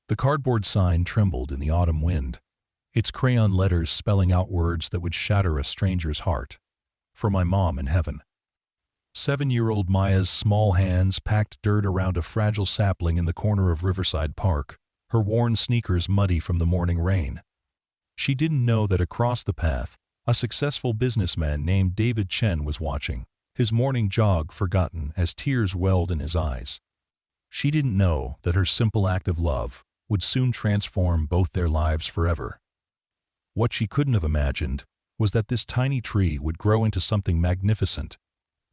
The cardboard sign trembled in the autumn wind, its crayon letters spelling out words that would shatter a stranger's heart. For my mom in heaven. 7-year-old Maya's small hands packed dirt around a fragile sapling in the corner of Riverside Park, her worn sneakers muddy from the morning rain. She didn't know that across the path, a successful businessman named David Chen was watching, his morning jog forgotten as tears welled in his eyes. She didn't know that her simple act of love would soon transform both their lives forever. What she couldn't have imagined was that this tiny tree would grow into something magnificent,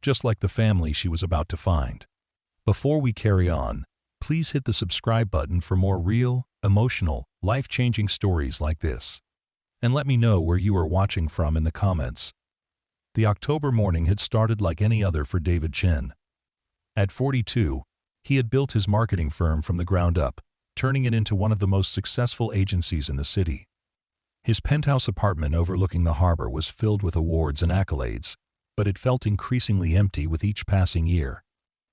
just like the family she was about to find. Before we carry on, please hit the subscribe button for more real, emotional, life-changing stories like this. And let me know where you are watching from in the comments. The October morning had started like any other for David Chen. At 42, he had built his marketing firm from the ground up, turning it into one of the most successful agencies in the city. His penthouse apartment overlooking the harbor was filled with awards and accolades, but it felt increasingly empty with each passing year.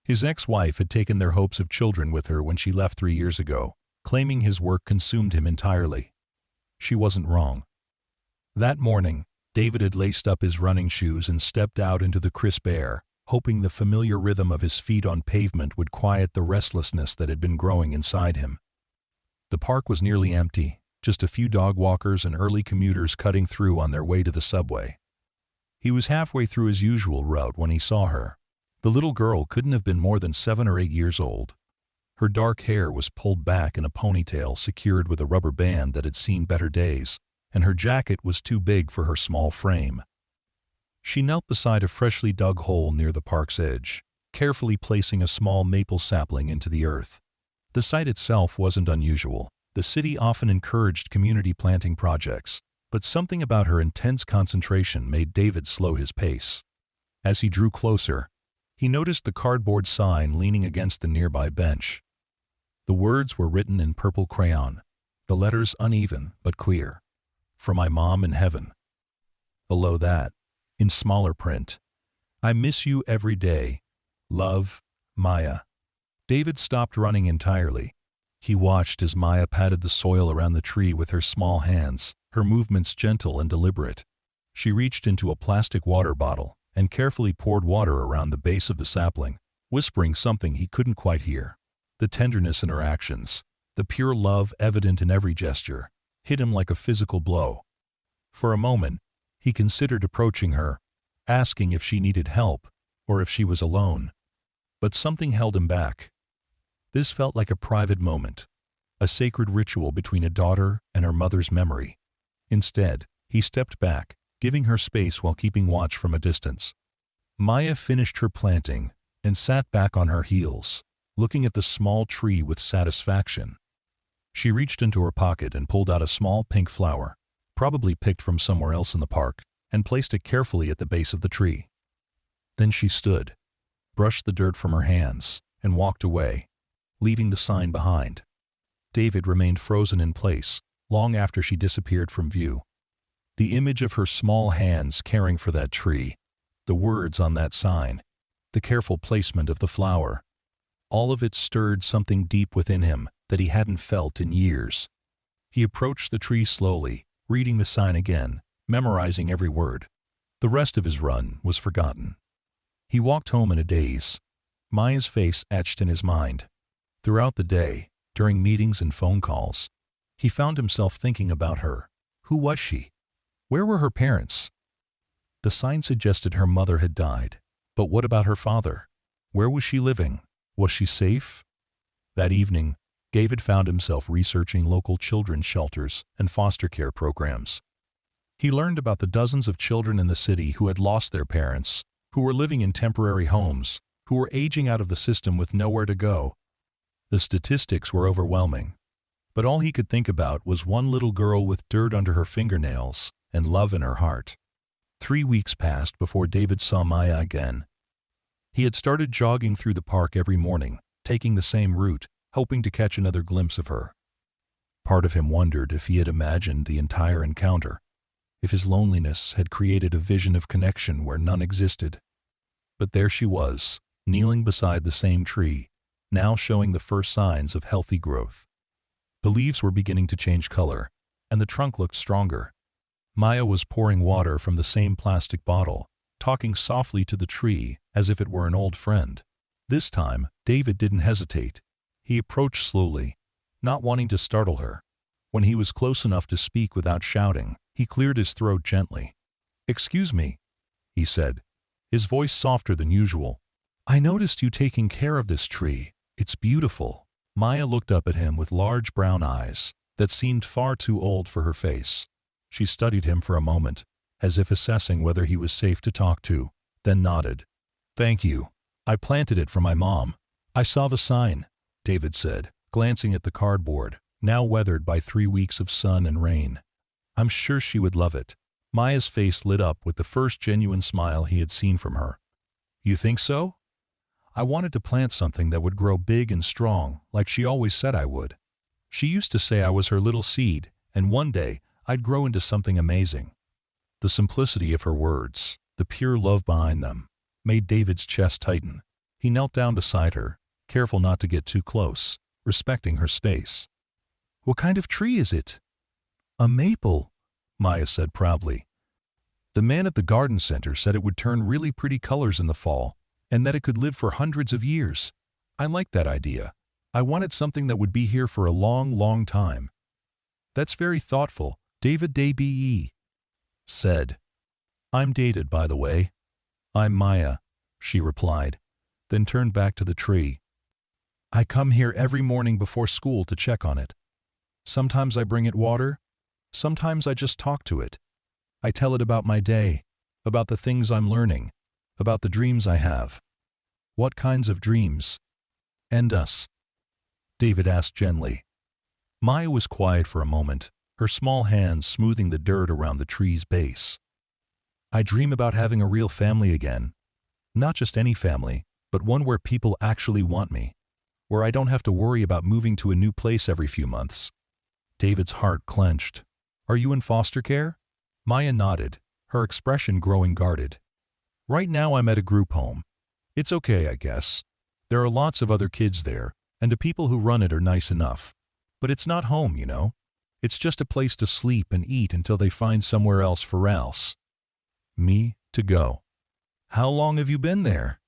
His ex-wife had taken their hopes of children with her when she left 3 years ago, claiming his work consumed him entirely. She wasn't wrong. That morning, David had laced up his running shoes and stepped out into the crisp air, hoping the familiar rhythm of his feet on pavement would quiet the restlessness that had been growing inside him. The park was nearly empty, just a few dog walkers and early commuters cutting through on their way to the subway. He was halfway through his usual route when he saw her. The little girl couldn't have been more than 7 or 8 years old. Her dark hair was pulled back in a ponytail secured with a rubber band that had seen better days, and her jacket was too big for her small frame. She knelt beside a freshly dug hole near the park's edge, carefully placing a small maple sapling into the earth. The site itself wasn't unusual. The city often encouraged community planting projects, but something about her intense concentration made David slow his pace. As he drew closer, he noticed the cardboard sign leaning against the nearby bench. The words were written in purple crayon, the letters uneven but clear. For my mom in heaven. Below that, in smaller print, I miss you every day. Love, Maya. David stopped running entirely. He watched as Maya patted the soil around the tree with her small hands, her movements gentle and deliberate. She reached into a plastic water bottle and carefully poured water around the base of the sapling, whispering something he couldn't quite hear. The tenderness in her actions, the pure love evident in every gesture, hit him like a physical blow. For a moment, he considered approaching her, asking if she needed help or if she was alone. But something held him back. This felt like a private moment, a sacred ritual between a daughter and her mother's memory. Instead, he stepped back, giving her space while keeping watch from a distance. Maya finished her planting and sat back on her heels, looking at the small tree with satisfaction. She reached into her pocket and pulled out a small pink flower, probably picked from somewhere else in the park, and placed it carefully at the base of the tree. Then she stood, brushed the dirt from her hands, and walked away, leaving the sign behind. David remained frozen in place, long after she disappeared from view. The image of her small hands caring for that tree, the words on that sign, the careful placement of the flower, all of it stirred something deep within him that he hadn't felt in years. He approached the tree slowly, reading the sign again, memorizing every word. The rest of his run was forgotten. He walked home in a daze, Maya's face etched in his mind. Throughout the day, during meetings and phone calls, he found himself thinking about her. Who was she? Where were her parents? The sign suggested her mother had died. But what about her father? Where was she living? Was she safe? That evening, David found himself researching local children's shelters and foster care programs. He learned about the dozens of children in the city who had lost their parents, who were living in temporary homes, who were aging out of the system with nowhere to go. The statistics were overwhelming, but all he could think about was one little girl with dirt under her fingernails and love in her heart. 3 weeks passed before David saw Maya again. He had started jogging through the park every morning, taking the same route, hoping to catch another glimpse of her. Part of him wondered if he had imagined the entire encounter, if his loneliness had created a vision of connection where none existed. But there she was, kneeling beside the same tree, now showing the first signs of healthy growth. The leaves were beginning to change color, and the trunk looked stronger. Maya was pouring water from the same plastic bottle, talking softly to the tree as if it were an old friend. This time, David didn't hesitate. He approached slowly, not wanting to startle her. When he was close enough to speak without shouting, he cleared his throat gently. "Excuse me," he said, his voice softer than usual. "I noticed you taking care of this tree. It's beautiful." Maya looked up at him with large brown eyes that seemed far too old for her face. She studied him for a moment, as if assessing whether he was safe to talk to, then nodded. "Thank you. I planted it for my mom." "I saw the sign," David said, glancing at the cardboard, now weathered by 3 weeks of sun and rain. "I'm sure she would love it." Maya's face lit up with the first genuine smile he had seen from her. "You think so?" "I wanted to plant something that would grow big and strong, like she always said I would. She used to say I was her little seed, and one day I'd grow into something amazing." The simplicity of her words, the pure love behind them, made David's chest tighten. He knelt down beside her, careful not to get too close, respecting her space. "What kind of tree is it?" "A maple," Maya said proudly. "The man at the garden center said it would turn really pretty colors in the fall, and that it could live for hundreds of years. I liked that idea. I wanted something that would be here for a long, long time." "That's very thoughtful," David Debe said. "I'm dated, by the way." "I'm Maya," she replied, then turned back to the tree. "I come here every morning before school to check on it. Sometimes I bring it water, sometimes I just talk to it. I tell it about my day, about the things I'm learning, about the dreams I have." "What kinds of dreams?" "And us?" David asked gently. Maya was quiet for a moment, her small hands smoothing the dirt around the tree's base. "I dream about having a real family again. Not just any family, but one where people actually want me. Where I don't have to worry about moving to a new place every few months." David's heart clenched. "Are you in foster care?" Maya nodded, her expression growing guarded. "Right now I'm at a group home. It's okay, I guess. There are lots of other kids there, and the people who run it are nice enough. But it's not home, you know. It's just a place to sleep and eat until they find somewhere else for else." "Me, to go." "How long have you been there?"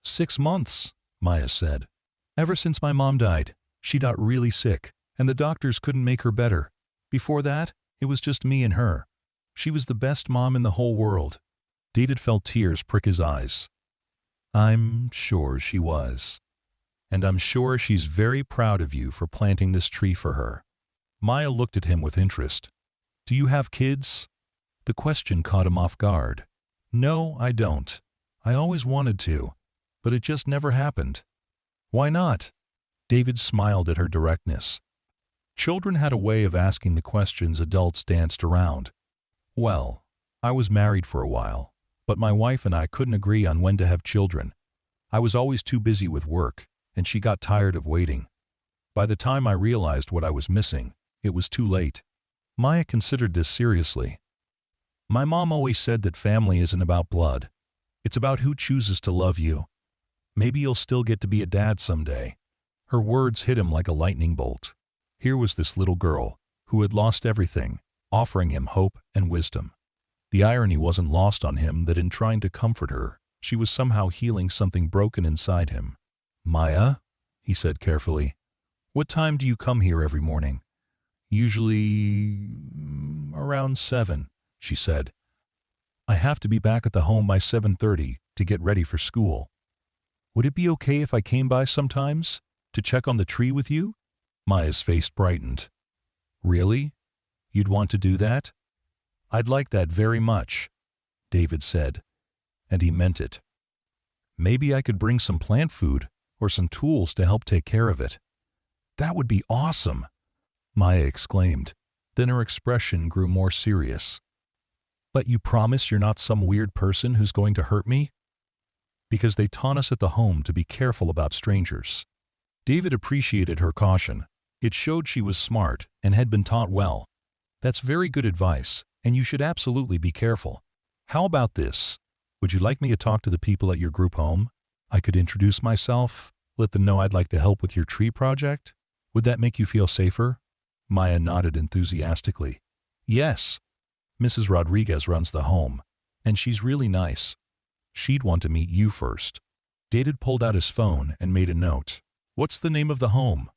6 months, Maya said. "Ever since my mom died. She got really sick, and the doctors couldn't make her better. Before that, it was just me and her. She was the best mom in the whole world." David felt tears prick his eyes. "I'm sure she was. And I'm sure she's very proud of you for planting this tree for her." Maya looked at him with interest. "Do you have kids?" The question caught him off guard. "No, I don't. I always wanted to, but it just never happened." "Why not?" David smiled at her directness. Children had a way of asking the questions adults danced around. "Well, I was married for a while, but my wife and I couldn't agree on when to have children. I was always too busy with work, and she got tired of waiting. By the time I realized what I was missing, it was too late." Maya considered this seriously. "My mom always said that family isn't about blood. It's about who chooses to love you. Maybe you'll still get to be a dad someday." Her words hit him like a lightning bolt. Here was this little girl, who had lost everything, offering him hope and wisdom. The irony wasn't lost on him that in trying to comfort her, she was somehow healing something broken inside him. "Maya," he said carefully, "what time do you come here every morning?" "Usually around 7, she said. "I have to be back at the home by 7:30 to get ready for school. Would it be okay if I came by sometimes, to check on the tree with you?" Maya's face brightened. "Really? You'd want to do that?" "I'd like that very much," David said, and he meant it. "Maybe I could bring some plant food or some tools to help take care of it." "That would be awesome," Maya exclaimed. Then her expression grew more serious. "But you promise you're not some weird person who's going to hurt me?" "Because they taught us at the home to be careful about strangers." David appreciated her caution. It showed she was smart and had been taught well. "That's very good advice, and you should absolutely be careful. How about this? Would you like me to talk to the people at your group home? I could introduce myself, let them know I'd like to help with your tree project. Would that make you feel safer?" Maya nodded enthusiastically. Yes. Mrs. Rodriguez runs the home, and she's really nice. She'd want to meet you first. David pulled out his phone and made a note. What's the name of the home?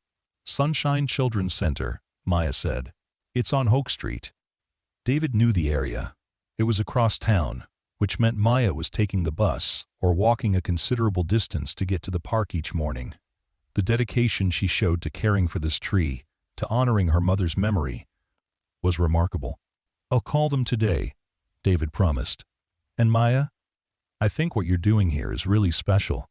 Sunshine Children's Center, Maya said. It's on Hoke Street. David knew the area. It was across town, which meant Maya was taking the bus or walking a considerable distance to get to the park each morning. The dedication she showed to caring for this tree, to honoring her mother's memory, was remarkable. I'll call them today, David promised. And Maya, I think what you're doing here is really special.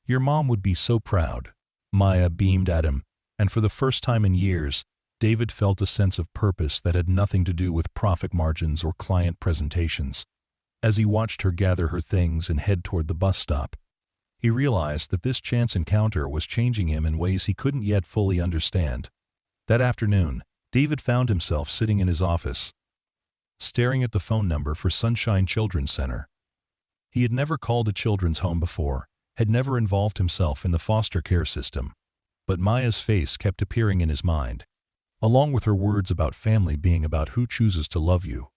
Your mom would be so proud. Maya beamed at him, and for the first time in years, David felt a sense of purpose that had nothing to do with profit margins or client presentations. As he watched her gather her things and head toward the bus stop, he realized that this chance encounter was changing him in ways he couldn't yet fully understand. That afternoon, David found himself sitting in his office, staring at the phone number for Sunshine Children's Center. He had never called a children's home before, had never involved himself in the foster care system, but Maya's face kept appearing in his mind, along with her words about family being about who chooses to love you.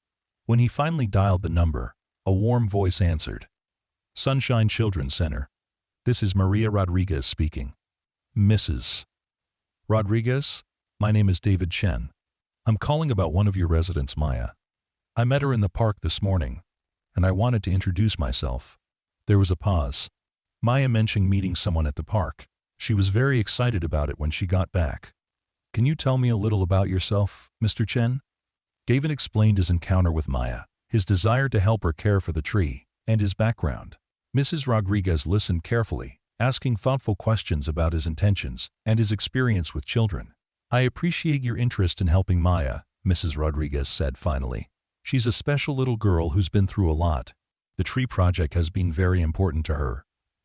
When he finally dialed the number, a warm voice answered. Sunshine Children's Center. This is Maria Rodriguez speaking. Mrs. Rodriguez, my name is David Chen. I'm calling about one of your residents, Maya. I met her in the park this morning, and I wanted to introduce myself. There was a pause. Maya mentioned meeting someone at the park. She was very excited about it when she got back. Can you tell me a little about yourself, Mr. Chen? David explained his encounter with Maya, his desire to help her care for the tree, and his background. Mrs. Rodriguez listened carefully, asking thoughtful questions about his intentions and his experience with children. I appreciate your interest in helping Maya, Mrs. Rodriguez said finally. She's a special little girl who's been through a lot. The tree project has been very important to her.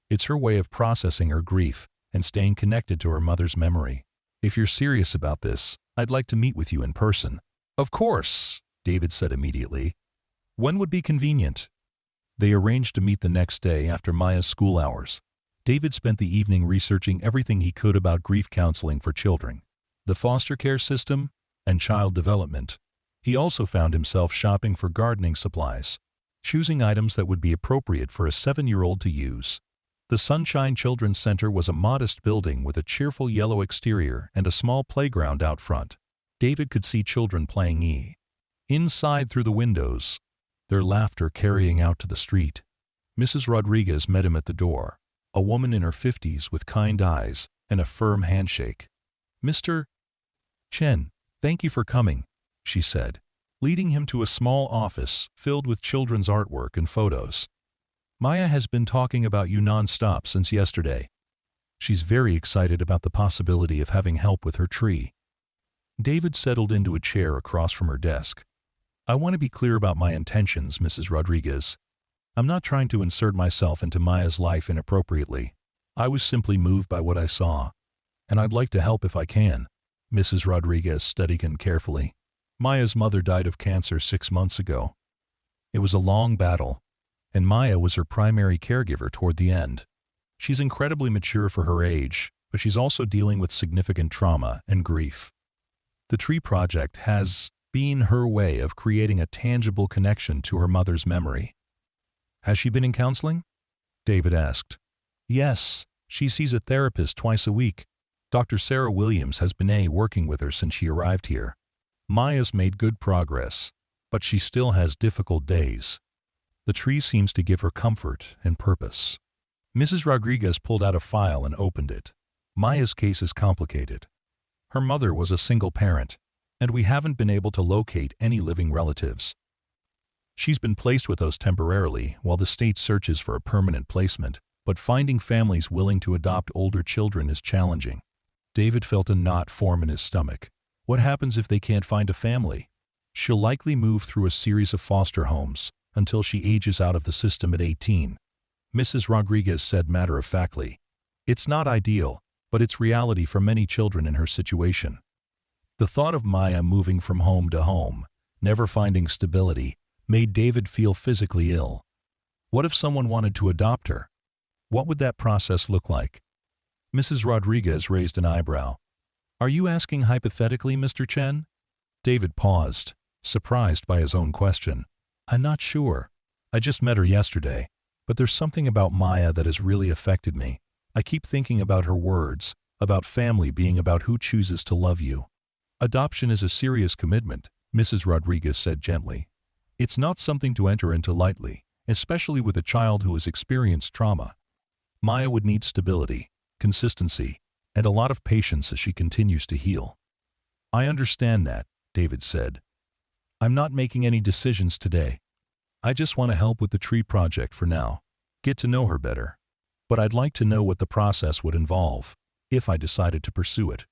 It's her way of processing her grief and staying connected to her mother's memory. If you're serious about this, I'd like to meet with you in person. Of course, David said immediately. When would be convenient? They arranged to meet the next day after Maya's school hours. David spent the evening researching everything he could about grief counseling for children, the foster care system, and child development. He also found himself shopping for gardening supplies, choosing items that would be appropriate for a 7-year-old to use. The Sunshine Children's Center was a modest building with a cheerful yellow exterior and a small playground out front. David could see children playing inside through the windows, their laughter carrying out to the street. Mrs. Rodriguez met him at the door, a woman in her 50s with kind eyes and a firm handshake. Mr. Chen, thank you for coming, she said, leading him to a small office filled with children's artwork and photos. Maya has been talking about you non-stop since yesterday. She's very excited about the possibility of having help with her tree. David settled into a chair across from her desk. I want to be clear about my intentions, Mrs. Rodriguez. I'm not trying to insert myself into Maya's life inappropriately. I was simply moved by what I saw, and I'd like to help if I can. Mrs. Rodriguez studied him carefully. Maya's mother died of cancer 6 months ago. It was a long battle, and Maya was her primary caregiver toward the end. She's incredibly mature for her age, but she's also dealing with significant trauma and grief. The tree project has been her way of creating a tangible connection to her mother's memory. Has she been in counseling? David asked. Yes, she sees a therapist twice a week. Dr. Sarah Williams has been working with her since she arrived here. Maya's made good progress, but she still has difficult days. The tree seems to give her comfort and purpose. Mrs. Rodriguez pulled out a file and opened it. Maya's case is complicated. Her mother was a single parent, and we haven't been able to locate any living relatives. She's been placed with us temporarily while the state searches for a permanent placement, but finding families willing to adopt older children is challenging. David felt a knot form in his stomach. What happens if they can't find a family? She'll likely move through a series of foster homes until she ages out of the system at 18. Mrs. Rodriguez said matter-of-factly. It's not ideal, but it's reality for many children in her situation. The thought of Maya moving from home to home, never finding stability, made David feel physically ill. What if someone wanted to adopt her? What would that process look like? Mrs. Rodriguez raised an eyebrow. Are you asking hypothetically, Mr. Chen? David paused, surprised by his own question. I'm not sure. I just met her yesterday, but there's something about Maya that has really affected me. I keep thinking about her words, about family being about who chooses to love you. Adoption is a serious commitment, Mrs. Rodriguez said gently. It's not something to enter into lightly, especially with a child who has experienced trauma. Maya would need stability, consistency, and a lot of patience as she continues to heal. I understand that, David said. I'm not making any decisions today. I just want to help with the tree project for now, get to know her better. But I'd like to know what the process would involve, if I decided to pursue it.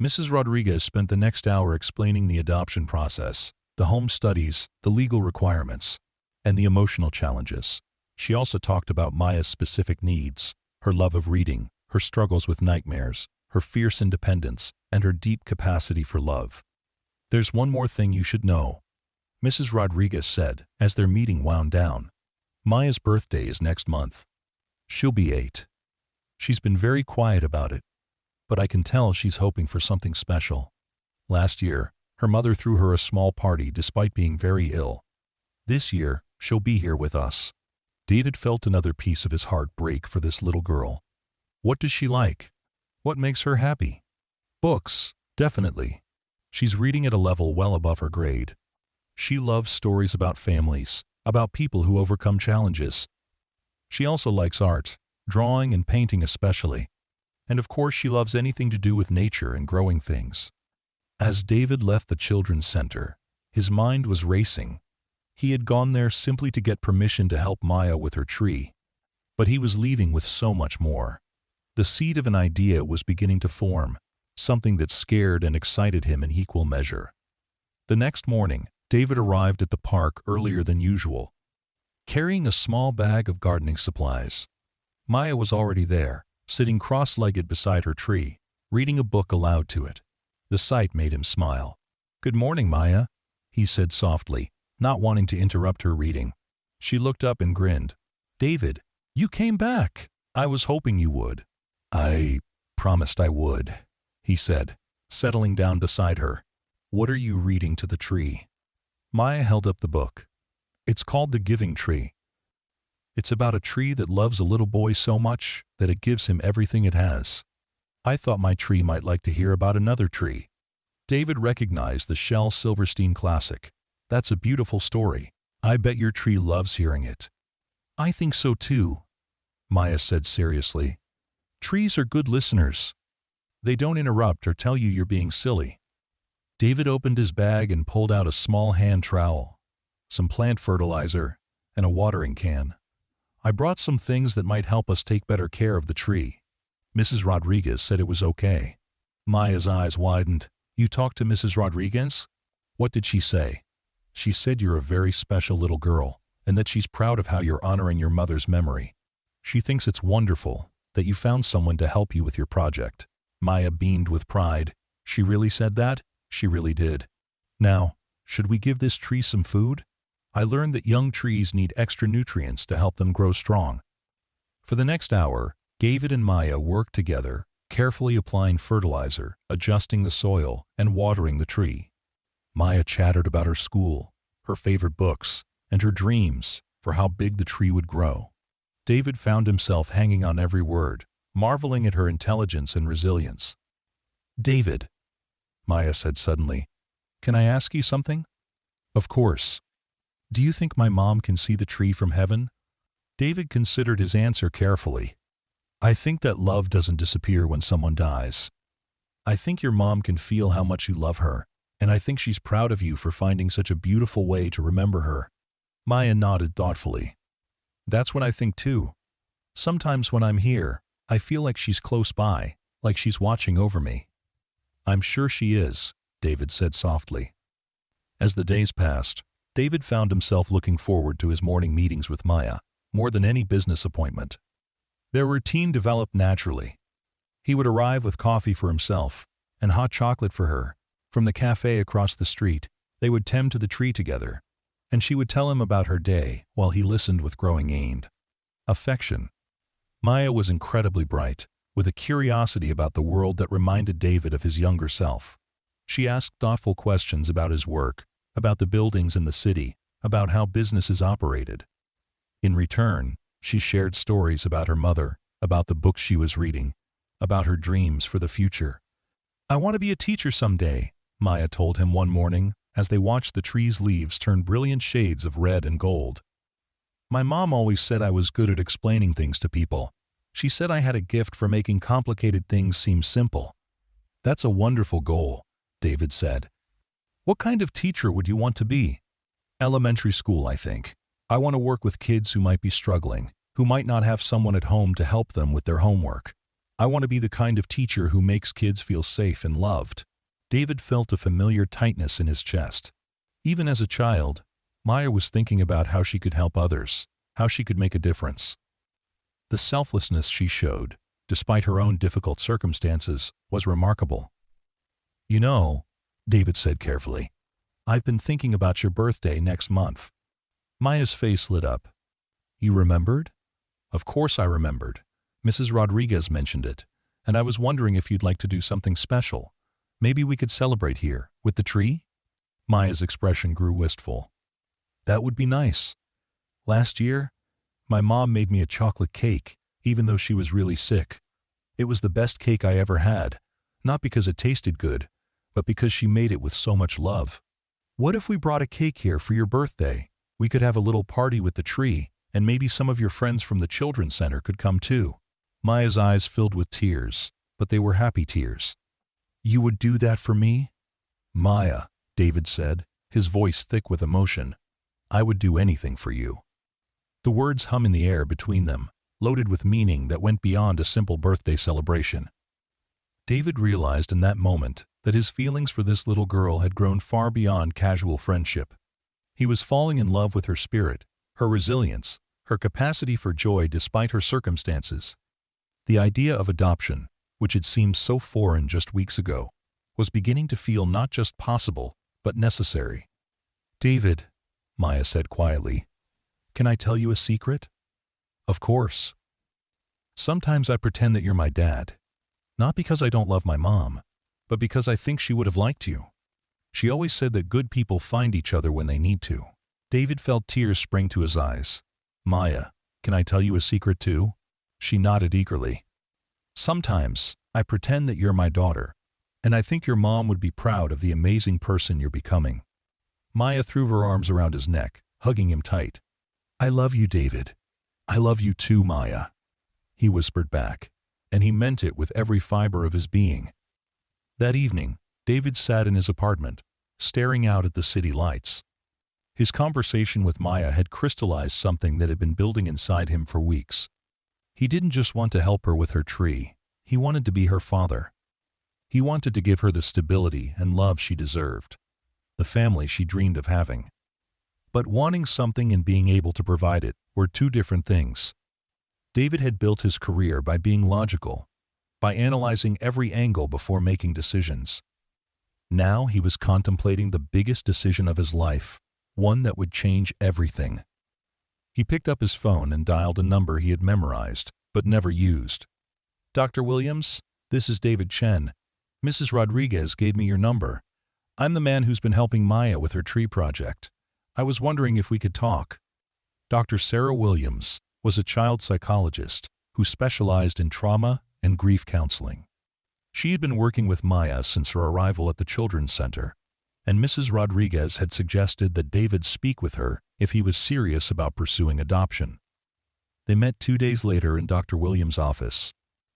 Mrs. Rodriguez spent the next hour explaining the adoption process, the home studies, the legal requirements, and the emotional challenges. She also talked about Maya's specific needs, her love of reading, her struggles with nightmares, her fierce independence, and her deep capacity for love. There's one more thing you should know, Mrs. Rodriguez said as their meeting wound down. Maya's birthday is next month. She'll be 8. She's been very quiet about it, but I can tell she's hoping for something special. Last year, her mother threw her a small party despite being very ill. This year, she'll be here with us. David felt another piece of his heart break for this little girl. What does she like? What makes her happy? Books, definitely. She's reading at a level well above her grade. She loves stories about families, about people who overcome challenges. She also likes art, drawing and painting especially. And of course she loves anything to do with nature and growing things. As David left the children's center, his mind was racing. He had gone there simply to get permission to help Maya with her tree. But he was leaving with so much more. The seed of an idea was beginning to form, something that scared and excited him in equal measure. The next morning, David arrived at the park earlier than usual, carrying a small bag of gardening supplies. Maya was already there, sitting cross-legged beside her tree, reading a book aloud to it. The sight made him smile. "Good morning, Maya," he said softly, not wanting to interrupt her reading. She looked up and grinned. "David, you came back. I was hoping you would." "I promised I would," he said, settling down beside her. "What are you reading to the tree?" Maya held up the book. "It's called The Giving Tree. It's about a tree that loves a little boy so much that it gives him everything it has. I thought my tree might like to hear about another tree." David recognized the Shel Silverstein classic. "That's a beautiful story. I bet your tree loves hearing it." "I think so too," Maya said seriously. "Trees are good listeners. They don't interrupt or tell you you're being silly." David opened his bag and pulled out a small hand trowel, some plant fertilizer, and a watering can. "I brought some things that might help us take better care of the tree." Mrs. Rodriguez said it was okay. Maya's eyes widened. "You talked to Mrs. Rodriguez? What did she say?" "She said you're a very special little girl, and that she's proud of how you're honoring your mother's memory. She thinks it's wonderful that you found someone to help you with your project." Maya beamed with pride. "She really said that?" "She really did. Now, should we give this tree some food? I learned that young trees need extra nutrients to help them grow strong." For the next hour, David and Maya worked together, carefully applying fertilizer, adjusting the soil, and watering the tree. Maya chattered about her school, her favorite books, and her dreams for how big the tree would grow. David found himself hanging on every word, marveling at her intelligence and resilience. "David," Maya said suddenly, "can I ask you something?" "Of course." "Do you think my mom can see the tree from heaven?" David considered his answer carefully. "I think that love doesn't disappear when someone dies. I think your mom can feel how much you love her, and I think she's proud of you for finding such a beautiful way to remember her." Maya nodded thoughtfully. "That's what I think too. Sometimes when I'm here, I feel like she's close by, like she's watching over me." "I'm sure she is," David said softly. As the days passed, David found himself looking forward to his morning meetings with Maya, more than any business appointment. Their routine developed naturally. He would arrive with coffee for himself and hot chocolate for her. From the cafe across the street, they would tend to the tree together, and she would tell him about her day while he listened with growing affection. Maya was incredibly bright, with a curiosity about the world that reminded David of his younger self. She asked thoughtful questions about his work, about the buildings in the city, about how businesses operated. In return, she shared stories about her mother, about the books she was reading, about her dreams for the future. "I want to be a teacher someday," Maya told him one morning as they watched the tree's leaves turn brilliant shades of red and gold. "My mom always said I was good at explaining things to people. She said I had a gift for making complicated things seem simple." "That's a wonderful goal," David said. "What kind of teacher would you want to be?" "Elementary school, I think. I want to work with kids who might be struggling, who might not have someone at home to help them with their homework. I want to be the kind of teacher who makes kids feel safe and loved." David felt a familiar tightness in his chest. Even as a child, Maya was thinking about how she could help others, how she could make a difference. The selflessness she showed, despite her own difficult circumstances, was remarkable. "You know," David said carefully, "I've been thinking about your birthday next month." Maya's face lit up. "You remembered?" "Of course I remembered. Mrs. Rodriguez mentioned it, and I was wondering if you'd like to do something special. Maybe we could celebrate here, with the tree?" Maya's expression grew wistful. "That would be nice. Last year, my mom made me a chocolate cake, even though she was really sick. It was the best cake I ever had, not because it tasted good, but because she made it with so much love. What if we brought a cake here for your birthday? We could have a little party with the tree, and maybe some of your friends from the children's center could come too." Maya's eyes filled with tears, but they were happy tears. "You would do that for me?" "Maya," David said, his voice thick with emotion, "I would do anything for you." The words hum in the air between them, loaded with meaning that went beyond a simple birthday celebration. David realized in that moment that his feelings for this little girl had grown far beyond casual friendship. He was falling in love with her spirit, her resilience, her capacity for joy despite her circumstances. The idea of adoption, which had seemed so foreign just weeks ago, was beginning to feel not just possible, but necessary. "David," Maya said quietly, "can I tell you a secret?" "Of course." "Sometimes I pretend that you're my dad. Not because I don't love my mom, but because I think she would have liked you. She always said that good people find each other when they need to." David felt tears spring to his eyes. "Maya, can I tell you a secret too?" She nodded eagerly. "Sometimes I pretend that you're my daughter, and I think your mom would be proud of the amazing person you're becoming." Maya threw her arms around his neck, hugging him tight. "I love you, David. I love you too, Maya," he whispered back, and he meant it with every fiber of his being. That evening, David sat in his apartment, staring out at the city lights. His conversation with Maya had crystallized something that had been building inside him for weeks. He didn't just want to help her with her tree, he wanted to be her father. He wanted to give her the stability and love she deserved, the family she dreamed of having. But wanting something and being able to provide it were two different things. David had built his career by being logical, by analyzing every angle before making decisions. Now he was contemplating the biggest decision of his life, one that would change everything. He picked up his phone and dialed a number he had memorized, but never used. "Dr. Williams, this is David Chen. Mrs. Rodriguez gave me your number. I'm the man who's been helping Maya with her tree project. I was wondering if we could talk." Dr. Sarah Williams was a child psychologist who specialized in trauma and grief counseling. She had been working with Maya since her arrival at the Children's Center, and Mrs. Rodriguez had suggested that David speak with her if he was serious about pursuing adoption. They met 2 days later in Dr. Williams' office,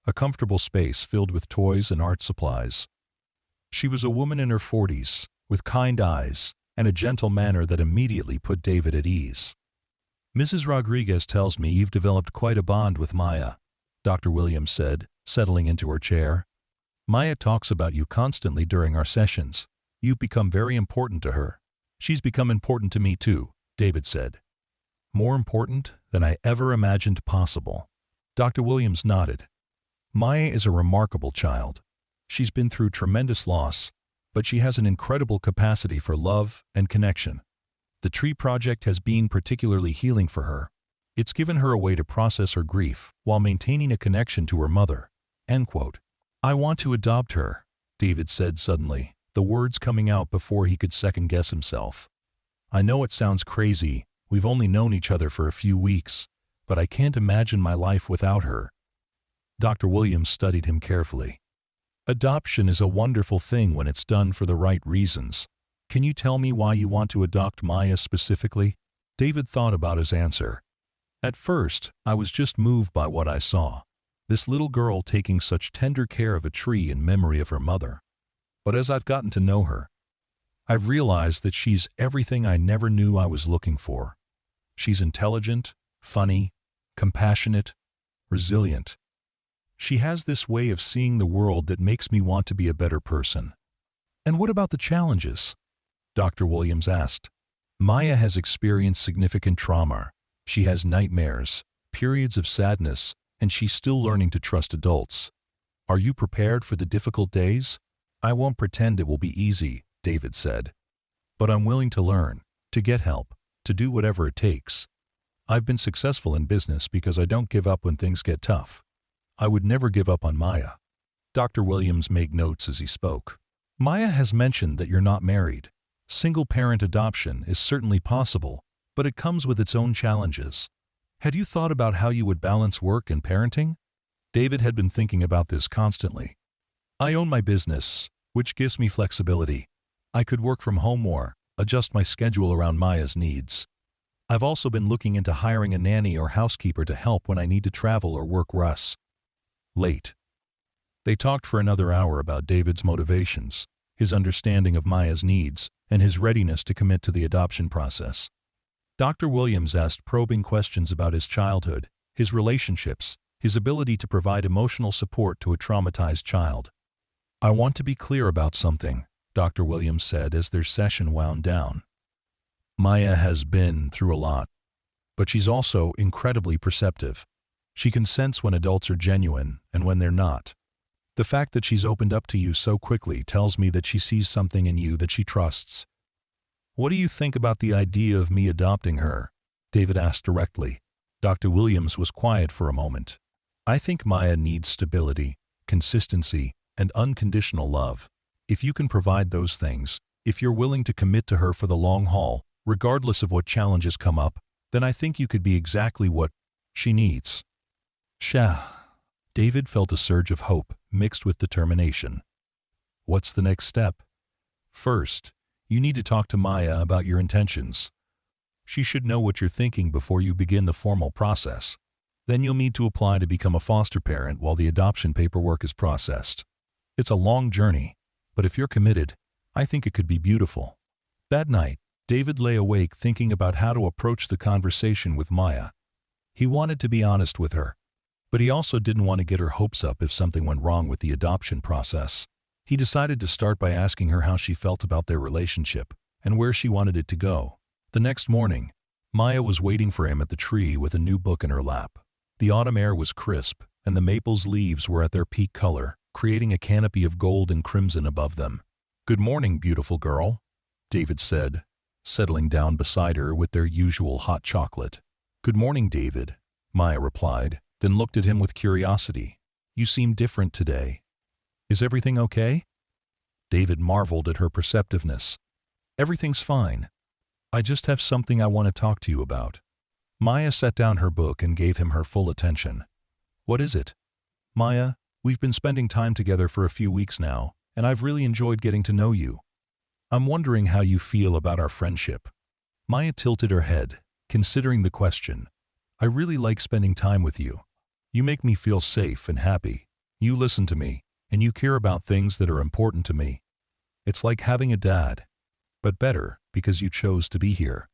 a comfortable space filled with toys and art supplies. She was a woman in her 40s, with kind eyes and a gentle manner that immediately put David at ease. "Mrs. Rodriguez tells me you've developed quite a bond with Maya," Dr. Williams said, settling into her chair. "Maya talks about you constantly during our sessions. You've become very important to her." "She's become important to me too," David said. "More important than I ever imagined possible." Dr. Williams nodded. "Maya is a remarkable child. She's been through tremendous loss, but she has an incredible capacity for love and connection. The tree project has been particularly healing for her. It's given her a way to process her grief while maintaining a connection to her mother. End quote. I want to adopt her, David said suddenly, the words coming out before he could second-guess himself. I know it sounds crazy, we've only known each other for a few weeks, but I can't imagine my life without her. Dr. Williams studied him carefully. Adoption is a wonderful thing when it's done for the right reasons. Can you tell me why you want to adopt Maya specifically? David thought about his answer. At first, I was just moved by what I saw. This little girl taking such tender care of a tree in memory of her mother. But as I've gotten to know her, I've realized that she's everything I never knew I was looking for. She's intelligent, funny, compassionate, resilient. She has this way of seeing the world that makes me want to be a better person. And what about the challenges? Dr. Williams asked. Maya has experienced significant trauma. She has nightmares, periods of sadness, and she's still learning to trust adults. Are you prepared for the difficult days? I won't pretend it will be easy, David said. But I'm willing to learn, to get help, to do whatever it takes. I've been successful in business because I don't give up when things get tough. I would never give up on Maya. Dr. Williams made notes as he spoke. Maya has mentioned that you're not married. Single-parent adoption is certainly possible, but it comes with its own challenges. Had you thought about how you would balance work and parenting? David had been thinking about this constantly. I own my business, which gives me flexibility. I could work from home or adjust my schedule around Maya's needs. I've also been looking into hiring a nanny or housekeeper to help when I need to travel or work late. They talked for another hour about David's motivations, his understanding of Maya's needs, and his readiness to commit to the adoption process. Dr. Williams asked probing questions about his childhood, his relationships, his ability to provide emotional support to a traumatized child. I want to be clear about something, Dr. Williams said as their session wound down. Maya has been through a lot, but she's also incredibly perceptive. She can sense when adults are genuine and when they're not. The fact that she's opened up to you so quickly tells me that she sees something in you that she trusts. What do you think about the idea of me adopting her? David asked directly. Dr. Williams was quiet for a moment. I think Maya needs stability, consistency, and unconditional love. If you can provide those things, if you're willing to commit to her for the long haul, regardless of what challenges come up, then I think you could be exactly what she needs. David felt a surge of hope mixed with determination. What's the next step? First, you need to talk to Maya about your intentions. She should know what you're thinking before you begin the formal process. Then you'll need to apply to become a foster parent while the adoption paperwork is processed. It's a long journey, but if you're committed, I think it could be beautiful. That night, David lay awake thinking about how to approach the conversation with Maya. He wanted to be honest with her, but he also didn't want to get her hopes up if something went wrong with the adoption process. He decided to start by asking her how she felt about their relationship and where she wanted it to go. The next morning, Maya was waiting for him at the tree with a new book in her lap. The autumn air was crisp, and the maple's leaves were at their peak color, creating a canopy of gold and crimson above them. "Good morning, beautiful girl," David said, settling down beside her with their usual hot chocolate. "Good morning, David," Maya replied, then looked at him with curiosity. "You seem different today. Is everything okay?" David marveled at her perceptiveness. "Everything's fine. I just have something I want to talk to you about." Maya set down her book and gave him her full attention. "What is it?" "Maya, we've been spending time together for a few weeks now, and I've really enjoyed getting to know you. I'm wondering how you feel about our friendship." Maya tilted her head, considering the question. "I really like spending time with you. You make me feel safe and happy. You listen to me, and you care about things that are important to me. It's like having a dad, but better because you chose to be here."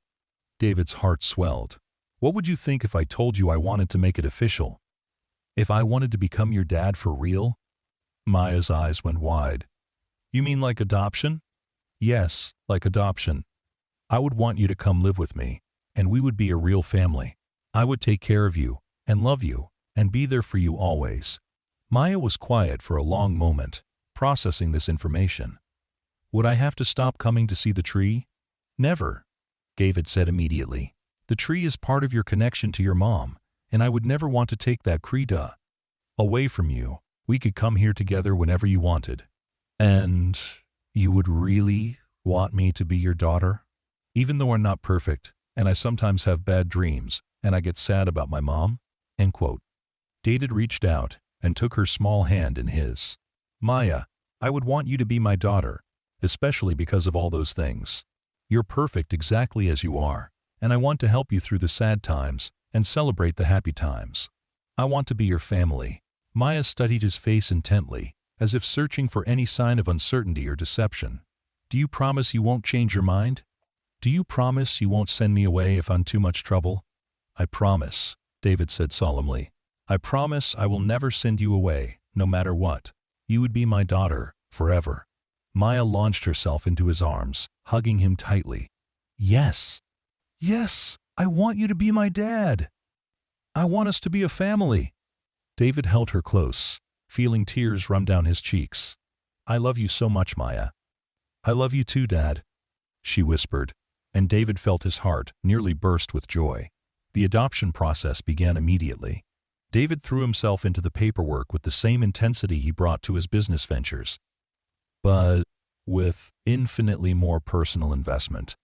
David's heart swelled. "What would you think if I told you I wanted to make it official? If I wanted to become your dad for real?" Maya's eyes went wide. "You mean like adoption?" "Yes, like adoption. I would want you to come live with me, and we would be a real family. I would take care of you, and love you, and be there for you always." Maya was quiet for a long moment, processing this information. "Would I have to stop coming to see the tree?" "Never," David said immediately. "The tree is part of your connection to your mom, and I would never want to take that credo away from you. We could come here together whenever you wanted. And you would really want me to be your daughter? Even though I'm not perfect, and I sometimes have bad dreams, and I get sad about my mom?" End quote. David reached out and took her small hand in his. "Maya, I would want you to be my daughter, especially because of all those things. You're perfect exactly as you are, and I want to help you through the sad times and celebrate the happy times. I want to be your family." Maya studied his face intently, as if searching for any sign of uncertainty or deception. "Do you promise you won't change your mind? Do you promise you won't send me away if I'm too much trouble?" "I promise," David said solemnly. "I promise I will never send you away, no matter what. You would be my daughter, forever." Maya launched herself into his arms, hugging him tightly. "Yes. Yes, I want you to be my dad. I want us to be a family." David held her close, feeling tears run down his cheeks. "I love you so much, Maya." "I love you too, Dad," she whispered, and David felt his heart nearly burst with joy. The adoption process began immediately. David threw himself into the paperwork with the same intensity he brought to his business ventures, but with infinitely more personal investment.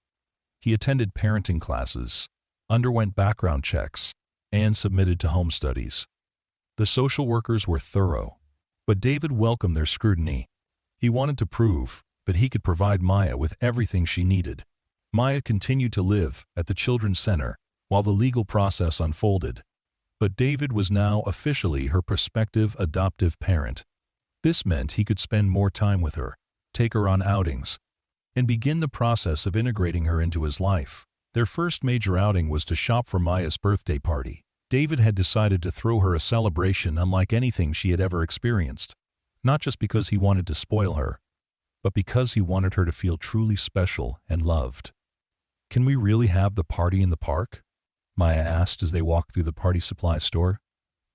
He attended parenting classes, underwent background checks, and submitted to home studies. The social workers were thorough, but David welcomed their scrutiny. He wanted to prove that he could provide Maya with everything she needed. Maya continued to live at the Children's Center while the legal process unfolded, but David was now officially her prospective adoptive parent. This meant he could spend more time with her, take her on outings, and begin the process of integrating her into his life. Their first major outing was to shop for Maya's birthday party. David had decided to throw her a celebration unlike anything she had ever experienced, not just because he wanted to spoil her, but because he wanted her to feel truly special and loved. "Can we really have the party in the park?" Maya asked as they walked through the party supply store.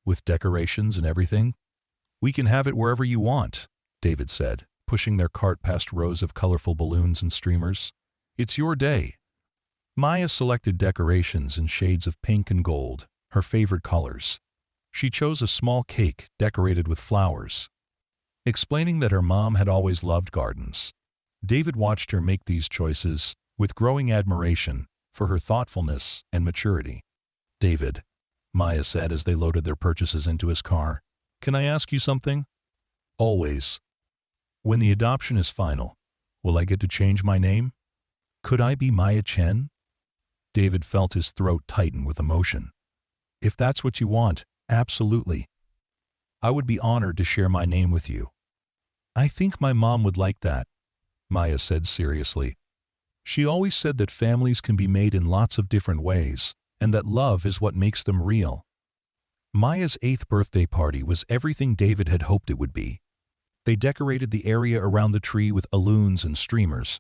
"With decorations and everything?" "We can have it wherever you want," David said, pushing their cart past rows of colorful balloons and streamers. "It's your day." Maya selected decorations in shades of pink and gold, her favorite colors. She chose a small cake decorated with flowers, explaining that her mom had always loved gardens. David watched her make these choices with growing admiration for her thoughtfulness and maturity. "David," Maya said as they loaded their purchases into his car, "can I ask you something?" "Always." "When the adoption is final, will I get to change my name? Could I be Maya Chen?" David felt his throat tighten with emotion. "If that's what you want, absolutely. I would be honored to share my name with you." "I think my mom would like that," Maya said seriously. "She always said that families can be made in lots of different ways, and that love is what makes them real." Maya's 8th birthday party was everything David had hoped it would be. They decorated the area around the tree with balloons and streamers,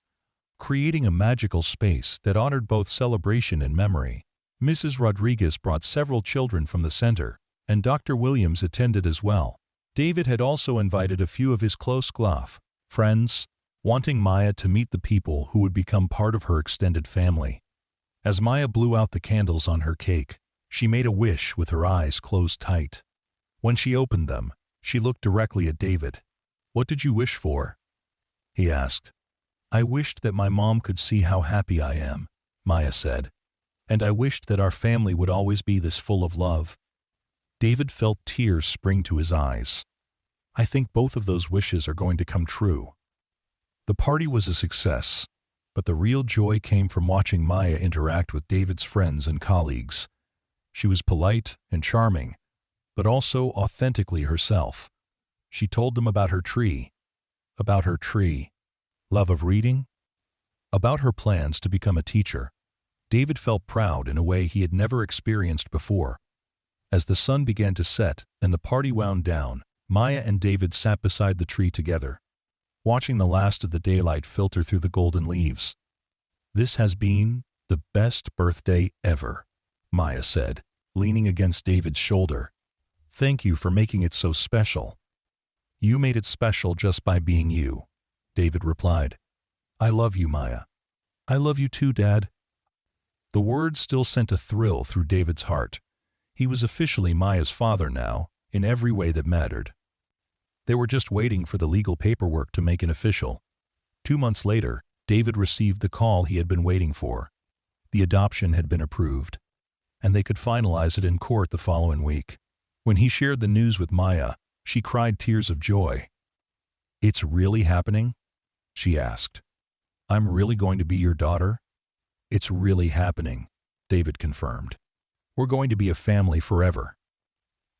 creating a magical space that honored both celebration and memory. Mrs. Rodriguez brought several children from the center, and Dr. Williams attended as well. David had also invited a few of his close friends, wanting Maya to meet the people who would become part of her extended family. As Maya blew out the candles on her cake, she made a wish with her eyes closed tight. When she opened them, she looked directly at David. "What did you wish for?" he asked. "I wished that my mom could see how happy I am," Maya said. "And I wished that our family would always be this full of love." David felt tears spring to his eyes. "I think both of those wishes are going to come true." The party was a success, but the real joy came from watching Maya interact with David's friends and colleagues. She was polite and charming, but also authentically herself. She told them about her tree, love of reading, about her plans to become a teacher. David felt proud in a way he had never experienced before. As the sun began to set and the party wound down, Maya and David sat beside the tree together, watching the last of the daylight filter through the golden leaves. "This has been the best birthday ever," Maya said, leaning against David's shoulder. "Thank you for making it so special." "You made it special just by being you," David replied. "I love you, Maya." "I love you too, Dad." The words still sent a thrill through David's heart. He was officially Maya's father now, in every way that mattered. They were just waiting for the legal paperwork to make it official. 2 months later, David received the call he had been waiting for. The adoption had been approved, and they could finalize it in court the following week. When he shared the news with Maya, she cried tears of joy. "It's really happening?" she asked. "I'm really going to be your daughter?" "It's really happening," David confirmed. "We're going to be a family forever."